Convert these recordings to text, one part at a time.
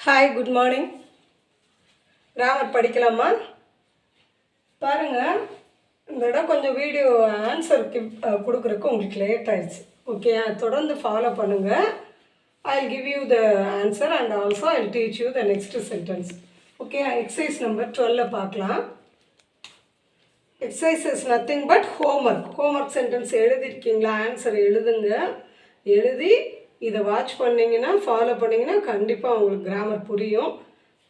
Hi, good morning. Grammar படிக்கலாமா? பாருங்கள், இந்த இடம் கொஞ்சம் வீடியோ ஆன்சர் கொடுக்குறதுக்கு உங்களுக்கு லேட் ஆயிடுச்சு. ஓகே, தொடர்ந்து ஃபாலோ பண்ணுங்கள். I'll give you the answer and also I'll teach you the next sentence. Okay, exercise number 12 பார்க்கலாம். Exercise is nothing but homework. Homework sentence எழுதிருக்கீங்களா? ஆன்சர் எழுதுங்க. எழுதி இதை வாட்ச் பண்ணிங்கன்னா, ஃபாலோ பண்ணிங்கன்னா கண்டிப்பாக உங்களுக்கு கிராமர் புரியும்.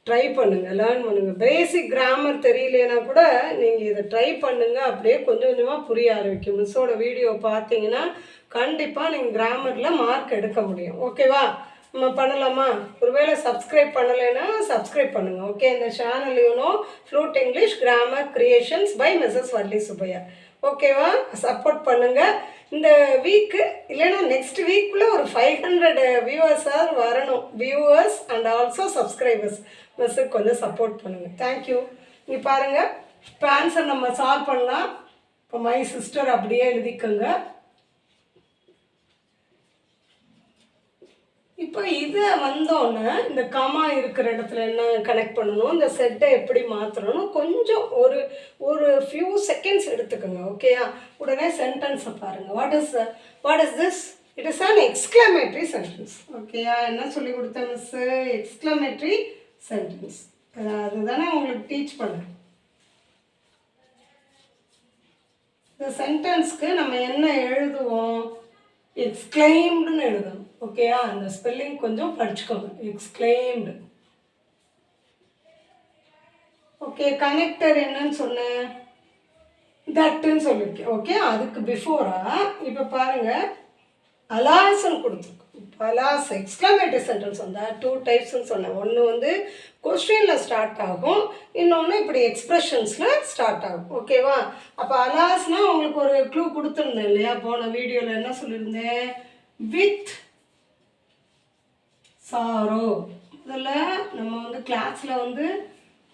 ட்ரை பண்ணுங்கள், லேர்ன் பண்ணுங்கள். பேசிக் கிராமர் தெரியலனா கூட நீங்கள் இதை ட்ரை பண்ணுங்கள். அப்படியே கொஞ்சம் கொஞ்சமாக புரிய ஆரம்பிக்கும். மிஸ்ஸோட வீடியோ பார்த்தீங்கன்னா கண்டிப்பாக நீங்கள் கிராமரில் மார்க் எடுக்க முடியும். ஓகேவா? நம்ம பண்ணலாமா? ஒருவேளை சப்ஸ்கிரைப் பண்ணலைன்னா சப்ஸ்கிரைப் பண்ணுங்கள். ஓகே, இந்த channel flute English grammar creations by Mrs Valli Subbaiah. ஓகேவா? சப்போர்ட் பண்ணுங்கள். இந்த வீக்கு இல்லைன்னா நெக்ஸ்ட் வீக்குள்ளே ஒரு 500 வியூவர்ஸாக வரணும். Viewers and also subscribers. மிஸ்ஸுக்கு கொஞ்சம் சப்போர்ட் பண்ணுங்கள். தேங்க்யூ. இங்கே பாருங்கள், இப்போ ஆன்சர் நம்ம சால்வ் பண்ணலாம். இப்போ மை சிஸ்டர் அப்படியே எழுதிக்கோங்க. இப்போ இதை வந்தோன்னே இந்த கமா இருக்கிற இடத்துல என்ன கனெக்ட் பண்ணணும், இந்த செட்டை எப்படி மாற்றணும், கொஞ்சம் ஒரு ஃபியூ செகண்ட்ஸ் எடுத்துக்கோங்க. ஓகேயா? உடனே சென்டென்ஸை பாருங்கள். What is this? It is an exclamatory sentence. ஓகேயா? என்ன சொல்லி கொடுத்தேன் மிஸ்ஸு? Exclamatory sentence. அதுதானே உங்களுக்கு டீச் பண்ணேன். இந்த சென்டென்ஸ்க்கு நம்ம என்ன எழுதுவோம்? எக்ஸ்க்ளைம்டுன்னு எழுதணும். ஓகேயா? அந்த ஸ்பெல்லிங் கொஞ்சம் படிச்சுக்கோங்க. எக்ஸ்க்ளைம்டு. ஓகே, கனெக்டர் என்னன்னு சொன்னேன்? தட்டுன்னு சொல்லியிருக்கேன். ஓகே, அதுக்கு பிஃபோராக இப்போ பாருங்கள், அலாஸ்ன்னு கொடுத்துருக்கோம். அலாஸ் எக்ஸ்க்ளமேட்டரி சென்டென்ஸ் வந்து 2 டைப்ஸ்ன்னு சொன்னேன். ஒன்று வந்து கொஸ்டினில் ஸ்டார்ட் ஆகும், இன்னொன்று இப்படி எக்ஸ்ப்ரெஷன்ஸில் ஸ்டார்ட் ஆகும். ஓகேவா? அப்போ அலாஸ்னால் உங்களுக்கு ஒரு க்ளூ கொடுத்துருந்தேன் இல்லையா? போன வீடியோவில் என்ன சொல்லியிருந்தேன்? With sorrow. இதில் நம்ம வந்து கிளாஸில் வந்து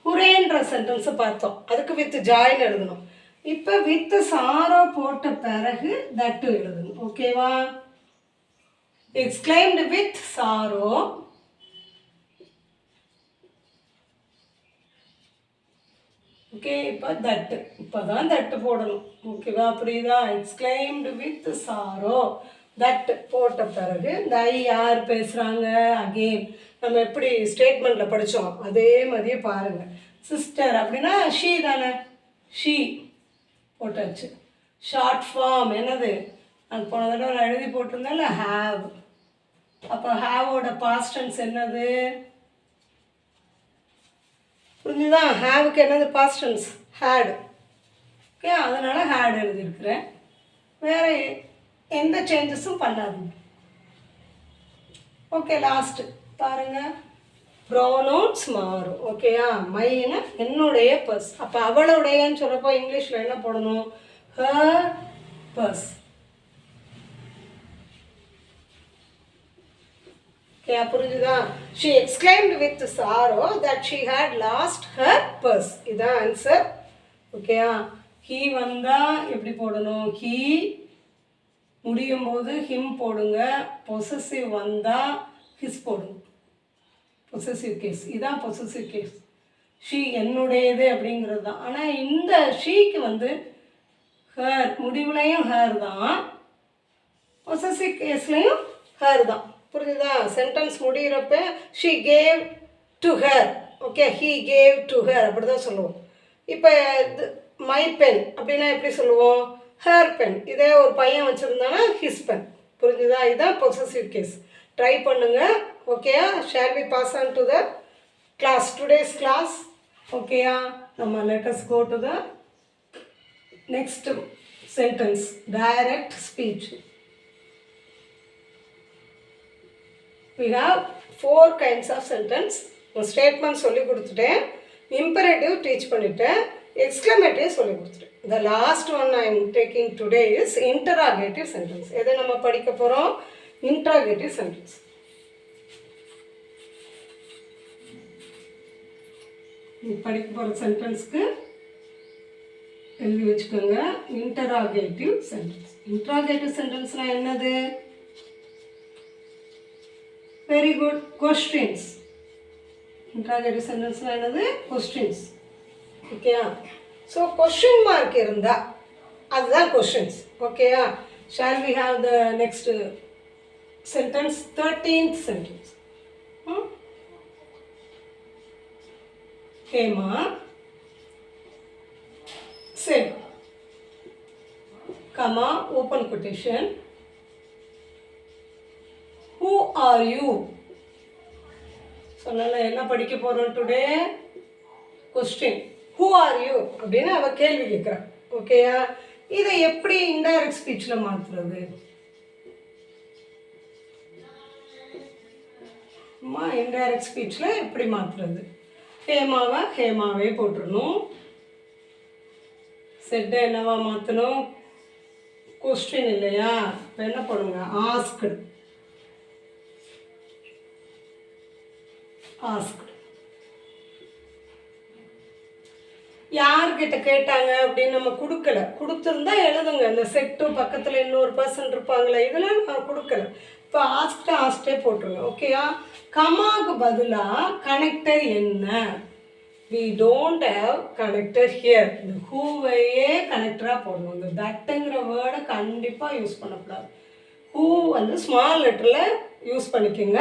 ஹுரேன்ற சென்டென்ஸை பார்த்தோம். அதுக்கு வித் ஜாயின் எழுதணும். இப்போ வித் சாரோ போட்ட பிறகு தட்டு எழுதணும். ஓகேவா? exclaimed with sorrow. ஓகே, இப்போ தட்டு, இப்போ தான் தட்டு போடணும். ஓகேவா? புரியுதா? exclaimed with sorrow. தட்டு போட்ட பிறகு இந்த ஐ யார் பேசுகிறாங்க? அகெயின் நம்ம எப்படி ஸ்டேட்மெண்ட்டில் படித்தோம் அதே மாதிரியே பாருங்கள். சிஸ்டர் அப்படின்னா ஷீ தானே? ஷீ போட்டாச்சு. ஷார்ட் ஃபார்ம் என்னது? அது போன தடவை நான் எழுதி போட்டிருந்தேன்ல, ஹாவ். அப்போ ஹாவோட பாஸ்ட் டென்ஸ் என்னது? புரிஞ்சுதா? ஹாவுக்கு என்னது பாஸ்ட் டென்ஸ்? ஹேட். ஓகே, அதனால் ஹேட் எழுதியிருக்கிறேன். வேறு எந்த சேஞ்சஸும் பண்ணாதீங்க. ஓகே, லாஸ்ட்டு பாருங்கள், ப்ரோனவுன்ஸ் மாறும். ஓகேயா? மைனா என்னுடைய பர்ஸ். அப்போ அவளுடையன்னு சொல்கிறப்போ இங்கிலீஷில் என்ன போடணும்? Her purse. ஓகே, புரிஞ்சுதா? She exclaimed with sorrow that she had lost her purse. இதான் ஆன்சர். ஓகேயா? ஹீ வந்தால் எப்படி போடணும்? ஹீ முடியும் போது ஹிம் போடுங்க. பொசசிவ் வந்தால் ஹிஸ் போடுங்க. Possessive case. இதான் பொசசிவ் கேஸ். ஷீ என்னுடையது அப்படிங்கிறது தான். ஆனால் இந்த ஷீக்கு வந்து ஹர் முடிவுலையும் ஹர் தான், பொசசிவ் கேஸ்லையும் ஹர் தான். புரிஞ்சுதா? சென்டென்ஸ் முடிகிறப்ப she gave to her. Okay, he gave to her அப்படி தான் சொல்லுவோம். இப்போ மை பென் அப்படின்னா எப்படி சொல்லுவோம்? Her pen. இதே ஒரு பையன் வச்சுருந்தானா ஹிஸ் பென். புரிஞ்சுதா? இதுதான் பொசசிவ் கேஸ். ட்ரை பண்ணுங்கள். ஓகேயா? Shall we pass on to the class, today's class. ஓகேயா? நம்ம let's go to the next sentence, direct speech. We have 4 kinds of sentence. Statement சொல்லி கொடுத்துட்டேன், இம்பரேட்டிவ் டீச் பண்ணிட்டேன், எக்ஸ்க்ளமேட்டிவ் சொல்லி கொடுத்துட்டேன். The last one I am taking today is interrogative sentence. எதை நம்ம படிக்க போகிறோம்? interrogative sentence. படிக்க போகிற சென்டென்ஸ்க்கு எழுதி வச்சுக்கோங்க. interrogative sentence. interrogative sentenceனா என்னது? Very good. Questions. இன்ட்ராகேட்டிவ் சென்டென்ஸ்னால் என்னது? கொஸ்டின்ஸ். ஓகேயா? ஸோ கொஸ்டின் மார்க் இருந்தால் அதுதான் கொஸ்டின்ஸ். ஓகேயா? Shall we have the next sentence, 13th sentence. Hema said, comma, open quotation, who are you? சொன்னல என்ன படிக்க போறோம் today? Question. who are you அப்படின்னு அவ கேள்வி கேட்குறா. ஓகேயா? இதை எப்படி இன்டைரக்ட் ஸ்பீச்சில் மாற்றுறது? இன்டைரக்ட் ஸ்பீச்சில் எப்படி மாற்றுறது? ஹேமாவை ஹேமாவே போட்டுடணும். செட்டை என்னவா மாற்றணும்? கொஸ்டின் இல்லையா? இப்போ என்ன போடுங்க? ஆஸ்க்டு. ஆஸ்க்டு யார்கிட்ட கேட்டாங்க அப்படின்னு நம்ம கொடுக்கல. கொடுத்துருந்தா எழுதுங்க. இந்த செட்டும் பக்கத்தில் இன்னொரு பர்சன் இருப்பாங்களே, இதெல்லாம் நான் கொடுக்கல. இப்போ ஆஸ்க்டே போட்டுருங்க. ஓகேயா? கமாக்கு பதிலாக கனெக்டர் என்ன? we don't have connector here. இந்த ஹூவையே கனெக்டராக போடணும். இந்த தட்டுங்கிற வேர்டை கண்டிப்பாக யூஸ் பண்ணக்கூடாது. ஹூ வந்து ஸ்மால் லெட்டரில் யூஸ் பண்ணிக்கோங்க.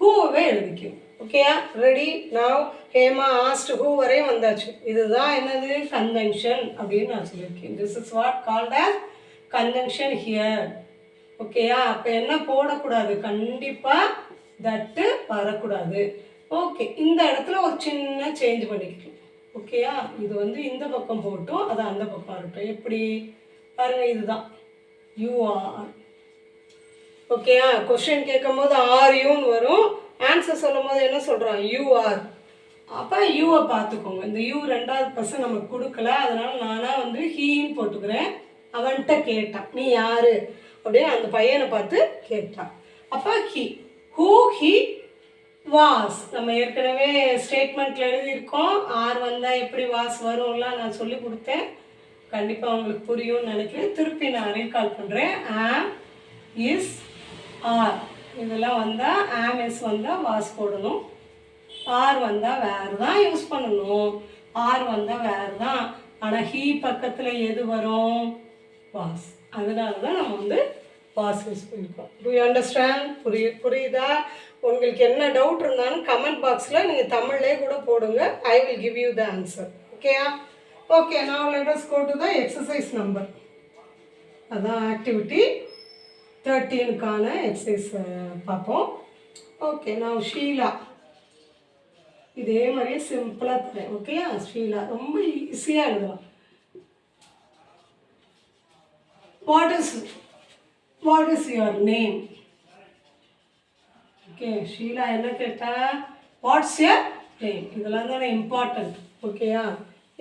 ஹூவை எழுதிக்கும். ஓகேயா? Ready? Now Hema asked who வரையும் வந்தாச்சு. இதுதான் என்னது? கன்ஜங்ஷன் அப்படின்னு நான் சொல்லியிருக்கேன். This is what called as conjunction here. ஓகேயா? அப்போ என்ன போடக்கூடாது? கண்டிப்பாக தட்டு வரக்கூடாது. ஓகே, இந்த இடத்துல ஒரு சின்ன சேஞ்ச் பண்ணிக்கலாம். ஓகேயா? இது வந்து இந்த பக்கம் போட்டும் அது அந்த பக்கம் இருக்கட்டும். எப்படி பாருங்க, இதுதான் யூஆர். ஓகேயா? கொஸ்டின் கேட்கும் போது ஆர் யூன்னு வரும். ஆன்சர் சொல்லும் போது என்ன சொல்கிறான்? யூஆர். அப்போ யூவை பார்த்துக்கோங்க. இந்த யூ ரெண்டாவது பர்சன் நமக்கு கொடுக்கல, அதனால நானாக வந்து ஹீன்னு போட்டுக்கிறேன். அவன்கிட்ட கேட்டான், நீ யாரு அப்படின்னு அந்த பையனை பார்த்து கேட்டான். அப்போ ஹி, ஹூ ஹி வாஸ். நம்ம ஏற்கனவே ஸ்டேட்மெண்ட்டில் எழுதியிருக்கோம். ஆர் வந்தால் எப்படி வாஸ் வரும்லாம் நான் சொல்லி கொடுத்தேன். கண்டிப்பாக உங்களுக்கு புரியும்னு நினைக்கிறேன். திருப்பி நான் ரீகால் பண்ணுறேன். ஆம், இஸ், ஆர் இதெல்லாம் வந்தால் ஆம் இஸ் வந்தால் வாஸ் போடணும். ஆர் வந்தால் வேறு தான் யூஸ் பண்ணணும். ஆர் வந்தால் வேறு தான். ஆனால் ஹீ பக்கத்தில் எது வரும்? வாஸ். அதனால தான் நம்ம வந்து வாஸ் யூஸ் பண்ணியிருக்கோம். To you understand? புரியுதா? உங்களுக்கு என்ன டவுட் இருந்தாலும் கமெண்ட் பாக்ஸில் நீங்கள் தமிழ்லேயே கூட போடுங்க. I will give you the answer. ஓகேயா? Okay, now let us go to the exercise number. அதான் ஆக்டிவிட்டி 13க்கான எக்ஸசைஸ் பார்ப்போம். ஓகே, நான் ஷீலா இதே மாதிரியே சிம்பிளாக தரேன். ஓகேயா? ஷீலா ரொம்ப ஈஸியாக எழுதலாம். What is your name? Okay, Sheela என்ன கேட்டா? What's your name? இதெல்லாம் தானே இம்பார்ட்டன்ட். ஓகேயா?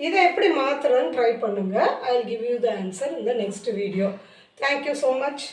இதை எப்படி மாற்றுறதுன்னு ட்ரை பண்ணுங்கள். I will give you the answer in the next video. Thank you so much.